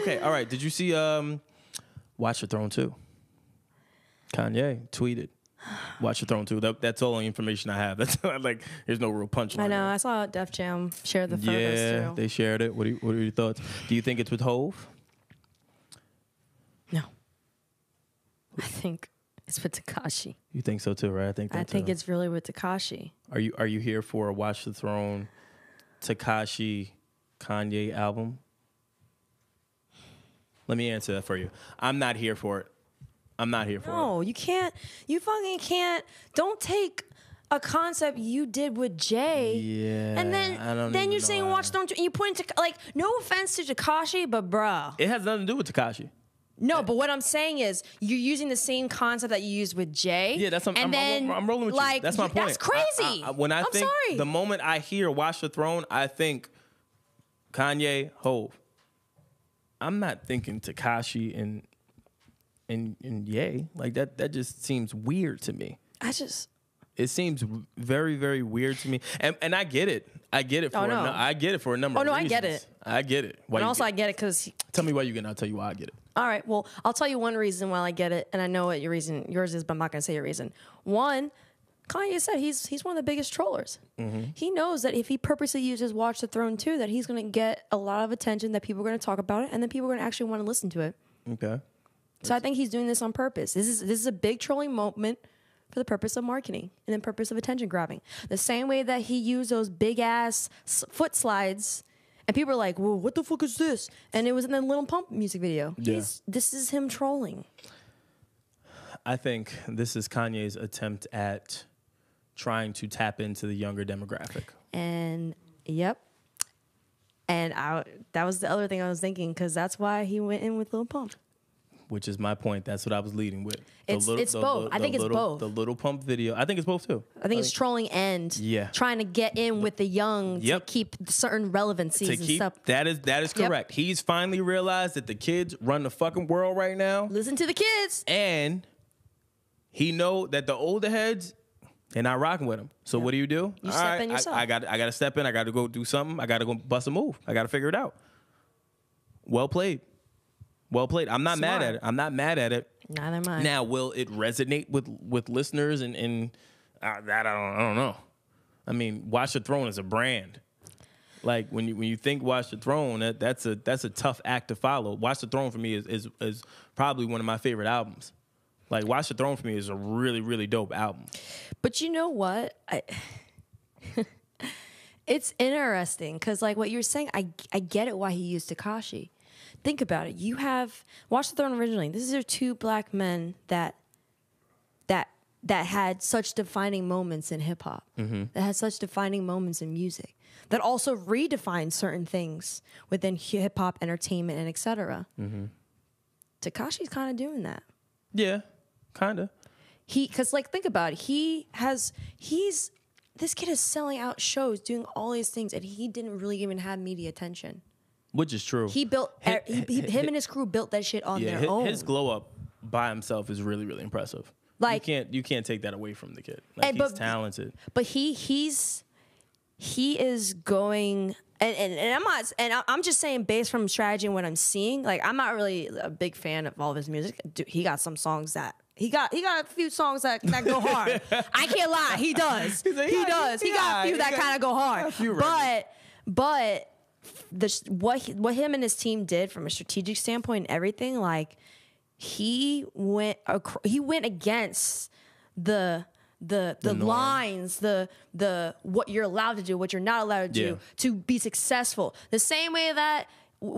Okay, all right. Did you see Watch the Throne 2? Kanye tweeted. Watch the Throne 2. That's all the information I have. That's like, there's no real punchline. I know. I saw Def Jam share the photos too. They shared it. What are your thoughts? Do you think it's with Hove? No. I think it's with Tekashi. You think so too, right? I think it's really with Tekashi. Are you here for a Watch the Throne Tekashi Kanye album? Let me answer that for you. I'm not here for it. I'm not here for it. No, you can't. You fucking can't. Don't take a concept you did with Jay. Yeah. And then you're saying Watch Throne 2, and you point to, like, no offense to Tekashi, but bruh. It has nothing to do with Tekashi. No, but what I'm saying is you're using the same concept that you used with Jay. Yeah, that's what I'm rolling with you. That's my point. That's crazy. I'm sorry. The moment I hear Watch the Throne, I think Kanye, Hove. I'm not thinking Tekashi and Ye. Like that just seems weird to me. It seems very, very weird to me. And I get it. I get it for I get it for a number of reasons. I get it. I get it. And also I get it because tell me why you get it, I'll tell you why I get it. All right. Well, I'll tell you one reason why I get it, and I know what yours is, but I'm not going to say your reason. One, Kanye said he's one of the biggest trollers. Mm-hmm. He knows that if he purposely uses Watch the Throne 2, that he's going to get a lot of attention, that people are going to talk about it, and then people are going to actually want to listen to it. Okay. So I think he's doing this on purpose. This is a big trolling moment for the purpose of marketing and the purpose of attention grabbing. The same way that he used those big ass foot slides, and people are like, "Well, what the fuck is this?" And it was in the Lil Pump music video. Yeah. This is him trolling. I think this is Kanye's attempt at trying to tap into the younger demographic. And yep. And that was the other thing I was thinking, because that's why he went in with Lil Pump. Which is my point. That's what I was leading with. It's both. I think it's both. The Lil Pump video. I think it's both too. I think it's trolling and trying to get in with the young to keep certain relevancies and stuff. That is correct. He's finally realized that the kids run the fucking world right now. Listen to the kids. And he know that the older heads, they're not rocking with him. So what do? You step in yourself. I got to step in. I got to go do something. I got to go bust a move. I got to figure it out. Well played. Well played. I'm not mad at it. I'm not mad at it. Neither am I. Now, will it resonate with listeners? And that I don't know. I mean, Watch the Throne is a brand. Like when you think Watch the Throne, that's a tough act to follow. Watch the Throne for me is probably one of my favorite albums. Like Watch the Throne for me is a really, really dope album. But you know what? It's interesting because, like what you were saying, I get it why he used Tekashi. Think about it. You have Watch the Throne originally. These are two black men that had such defining moments in hip hop. Mm-hmm. That had such defining moments in music. That also redefined certain things within hip hop, entertainment, and etc. Mm-hmm. Tekashi's kind of doing that. Yeah, kind of. Because like think about it. This kid is selling out shows, doing all these things, and he didn't really even have media attention. Which is true. He built him and his crew built that shit on their own. His glow up by himself is really, really impressive. Like you can't take that away from the kid. Like he's talented. But he is going and I'm just saying based from strategy and what I'm seeing. Like I'm not really a big fan of all of his music. Dude, he got some songs that he got a few songs that go hard. I can't lie, he does. He does. He got a few that kind of go hard. But what him and his team did from a strategic standpoint and everything, like he went against the lines, the what you're allowed to do, what you're not allowed to do to be successful. The same way that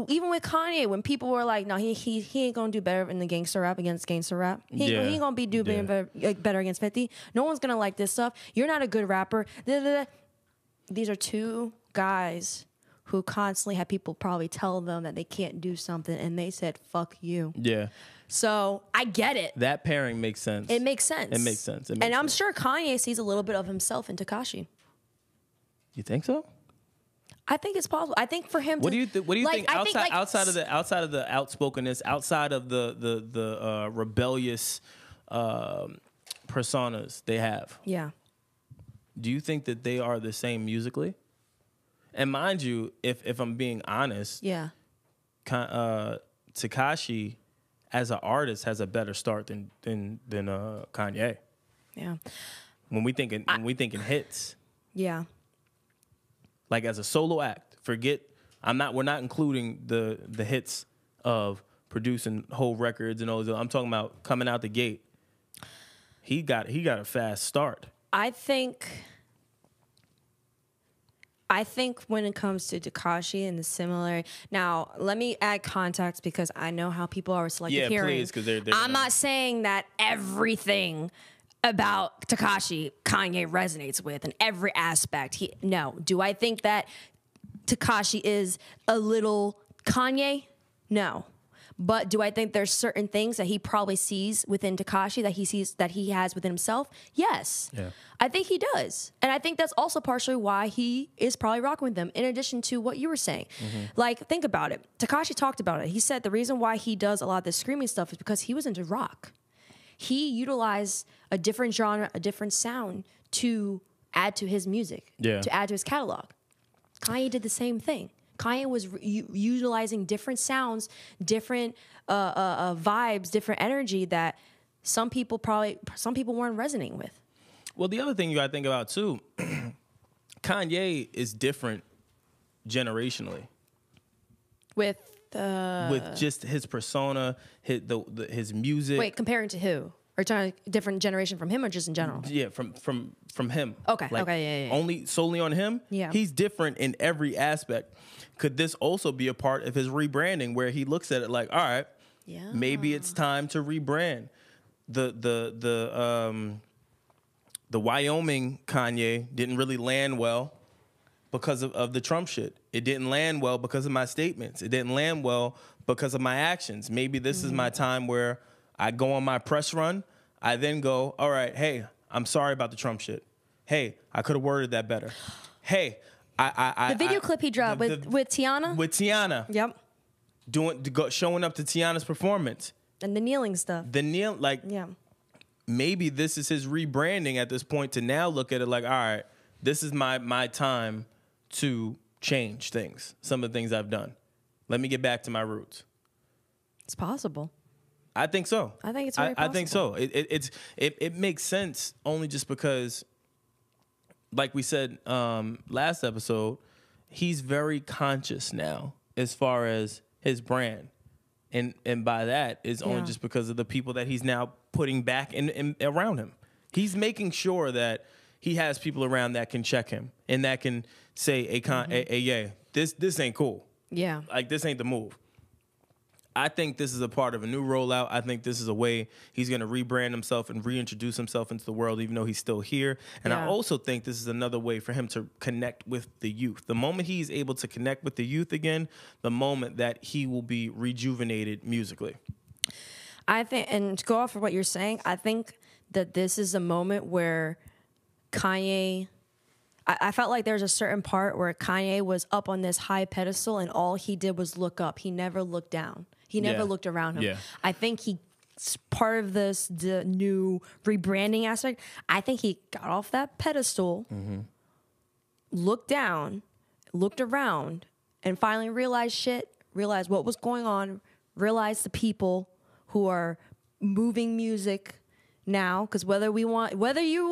even with Kanye, when people were like, no, he ain't gonna do better in the gangster rap against gangster rap. He ain't gonna be better against 50. No one's gonna like this stuff. You're not a good rapper. These are two guys who constantly had people probably tell them that they can't do something, and they said, fuck you. Yeah. So I get it. That pairing makes sense. It makes sense. It makes sense. And I'm sure Kanye sees a little bit of himself in Tekashi. You think so? I think it's possible. I think for him. What do you think outside of the outspokenness, outside of the rebellious personas they have? Yeah. Do you think that they are the same musically? And mind you, if I'm being honest, Tekashi as an artist has a better start than Kanye. Yeah. When we thinking hits, Yeah. like as a solo act, we're not including the hits of producing whole records and all those. I'm talking about coming out the gate. He got a fast start. I think when it comes to Tekashi and the similar, now let me add context because I know how people are selective hearing. Please, because they're I'm not saying that everything about Tekashi Kanye resonates with in every aspect. No. Do I think that Tekashi is a little Kanye? No. But do I think there's certain things that he probably sees within Tekashi that he has within himself? Yes. Yeah. I think he does. And I think that's also partially why he is probably rocking with them, in addition to what you were saying. Mm-hmm. Like, think about it. Tekashi talked about it. He said the reason why he does a lot of this screaming stuff is because he was into rock. He utilized a different genre, a different sound to add to his music, to add to his catalog. Kanye did the same thing. Kanye was utilizing different sounds, different vibes, different energy that some people weren't resonating with. Well, the other thing you got to think about too, Kanye is different generationally with just his persona, his music. Wait, comparing to who? Or trying a different generation from him, or just in general? Yeah, from him. Okay, like, yeah. Only solely on him. Yeah, he's different in every aspect. Could this also be a part of his rebranding, where he looks at it like, all right, maybe it's time to rebrand. The Wyoming Kanye didn't really land well because of the Trump shit. It didn't land well because of my statements. It didn't land well because of my actions. Maybe this is my time where I go on my press run. I then go, all right, hey, I'm sorry about the Trump shit. Hey, I could have worded that better. Hey, the video clip he dropped with Tiana? With Tiana. Yep. Showing up to Tiana's performance. And the kneeling stuff. Maybe this is his rebranding at this point to now look at it like, all right, this is my time to change things. Some of the things I've done. Let me get back to my roots. It's possible. I think so. I think it's very possible. I think so. It makes sense only just because, like we said last episode, he's very conscious now as far as his brand, and by that is only just because of the people that he's now putting back in around him. He's making sure that he has people around that can check him and that can say, "Hey, this ain't cool. Yeah, like this ain't the move." I think this is a part of a new rollout. I think this is a way he's going to rebrand himself and reintroduce himself into the world, even though he's still here. And I also think this is another way for him to connect with the youth. The moment he's able to connect with the youth again, the moment that he will be rejuvenated musically. I think, and to go off of what you're saying, I think that this is a moment where Kanye... I felt like there's a certain part where Kanye was up on this high pedestal and all he did was look up. He never looked down. He never looked around him. Yeah. I think he's part of the new rebranding aspect. I think he got off that pedestal, looked down, looked around, and finally realized what was going on, realized the people who are moving music now, because whether you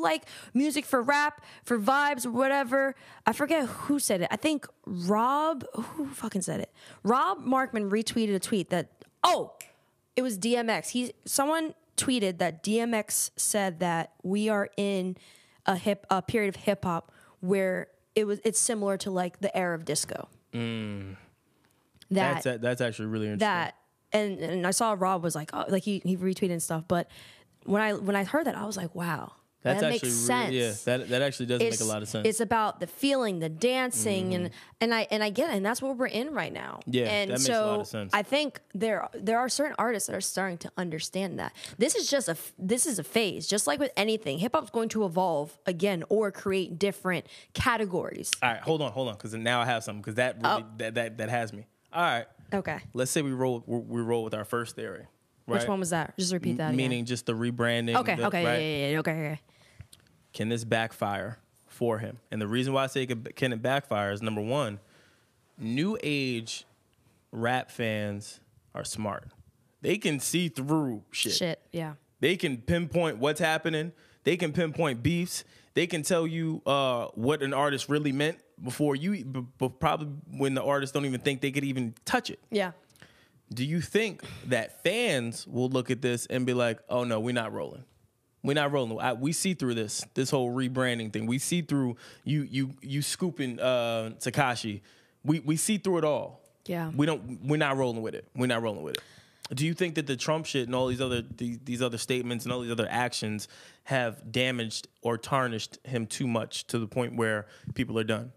like music for rap, for vibes, or whatever, I forget who said it. I think who fucking said it? Rob Markman retweeted a tweet that, it was DMX. Someone tweeted that DMX said that we are in a period of hip hop where it's similar to like the era of disco. That's actually really interesting. And I saw Rob was like, he retweeted and stuff. But when I heard that, I was like, wow, that makes sense. That actually does make a lot of sense. It's about the feeling, the dancing, and I get it, and that's what we're in right now. Yeah, and that makes a lot of sense. I think there are certain artists that are starting to understand that this is a phase. Just like with anything, hip hop's going to evolve again or create different categories. All right, hold on, because now I have something because that really, that has me. All right. Okay. Let's say we roll with our first theory. Right? Which one was that? Just repeat that. Meaning just the rebranding. Okay. Yeah. Okay. Can this backfire for him? And the reason why I say can it backfire is, number one, new age rap fans are smart. They can see through shit. Yeah. They can pinpoint what's happening. They can pinpoint beefs. They can tell you what an artist really meant before you, probably when the artists don't even think they could even touch it. Yeah. Do you think that fans will look at this and be like, oh no, we're not rolling. We're not rolling. We see through this whole rebranding thing. We see through you scooping Tekashi. We see through it all. Yeah. We're not rolling with it. We're not rolling with it. Do you think that the Trump shit and all these other statements and all these other actions have damaged or tarnished him too much to the point where people are done?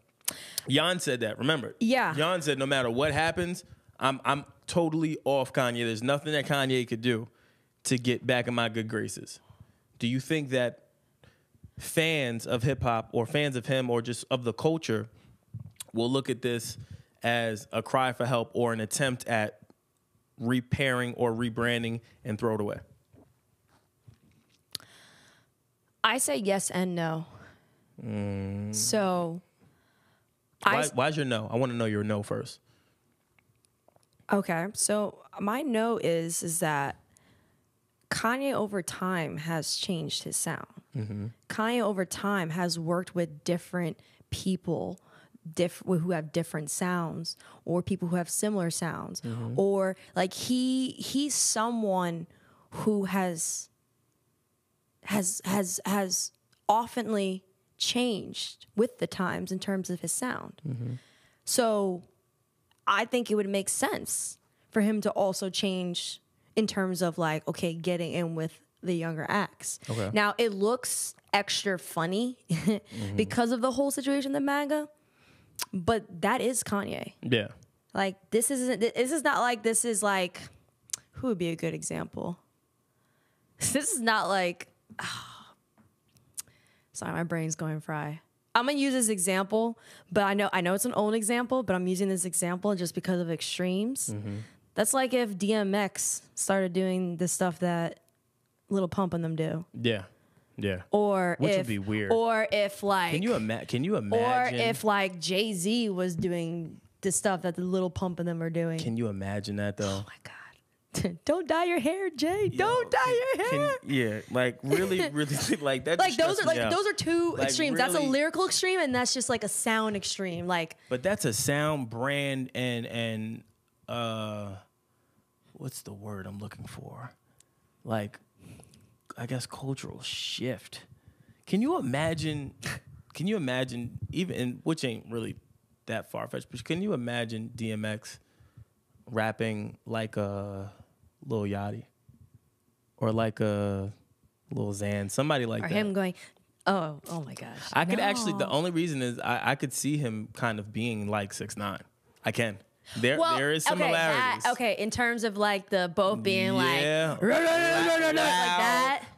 Jan said that. Remember? Yeah. Jan said no matter what happens, I'm totally off Kanye. There's nothing that Kanye could do to get back in my good graces. Do you think that fans of hip hop or fans of him or just of the culture will look at this as a cry for help or an attempt at repairing or rebranding and throw it away? I say yes and no. So, why's your no? I want to know your no first. Okay, so my no is that Kanye over time has changed his sound. Mm-hmm. Kanye over time has worked with different people who have different sounds, or people who have similar sounds, or like he's someone who has oftenly changed with the times in terms of his sound. So I think it would make sense for him to also change in terms of like, okay, getting in with the younger acts. Okay. Now it looks extra funny because of the whole situation, the MAGA. But that is Kanye. Yeah. Like this is not like, this is like, who would be a good example? This is not like, sorry, my brain's going fry. I'm gonna use this example, but I know it's an old example, but I'm using this example just because of extremes. That's like if DMX started doing the stuff that Lil Pump and them do. Yeah. Yeah. Or which would be weird. Or if like Can you imagine? Or if like Jay-Z was doing the stuff that the Lil Pump and them are doing. Can you imagine that though? Oh my God. Don't dye your hair, Jay. Don't dye your hair. Yeah, like really like that. Like those are two extremes. Really, that's a lyrical extreme and that's just like a sound extreme. Like but that's a sound brand and what's the word I'm looking for? Like I guess cultural shift. Can you imagine even which ain't really that far fetched, but can you imagine DMX rapping like a Lil Yachty or like a Lil Xan, somebody like that? Or him going, oh my gosh. I could actually, the only reason is I could see him kind of being like 6ix9ine. I can. There is similarities. Okay, in terms of like the both being like that,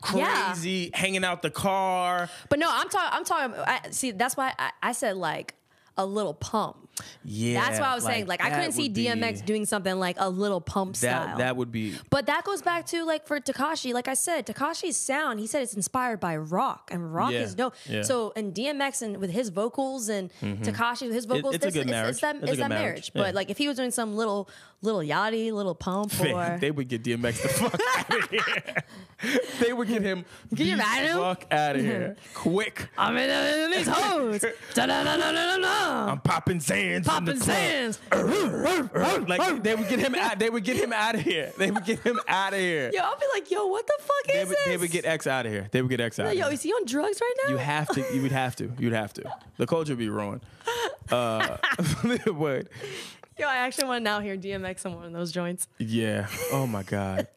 crazy, hanging out the car. But no, I'm talking. See, that's why I said like a Lil Pump. Yeah, that's why I was saying like I couldn't see DMX doing something like a Lil Pump style. That would be. But that goes back to like for Tekashi, like I said, Tekashi's sound. He said it's inspired by rock, and rock is dope. Yeah. So and DMX and with his vocals and Tekashi with his vocals, it's a good marriage. It's that marriage. Yeah. But like if he was doing some little Yachty, Lil Pump, or they would get DMX the fuck out of here. They would get him the fuck out of here quick. I'm in these hoes. I'm popping Zans. Popping Zans. Like they would get him out. They would get him out of here. They would get him out of here. Yo, I'll be like, yo, what the fuck is this? They would get X out of here. They would get X out. Yo, is he on drugs right now? You have to. You would have to. You'd have to. The culture would be ruined. It would. Yo, I actually want to now hear DMX on one of those joints. Yeah. Oh my God.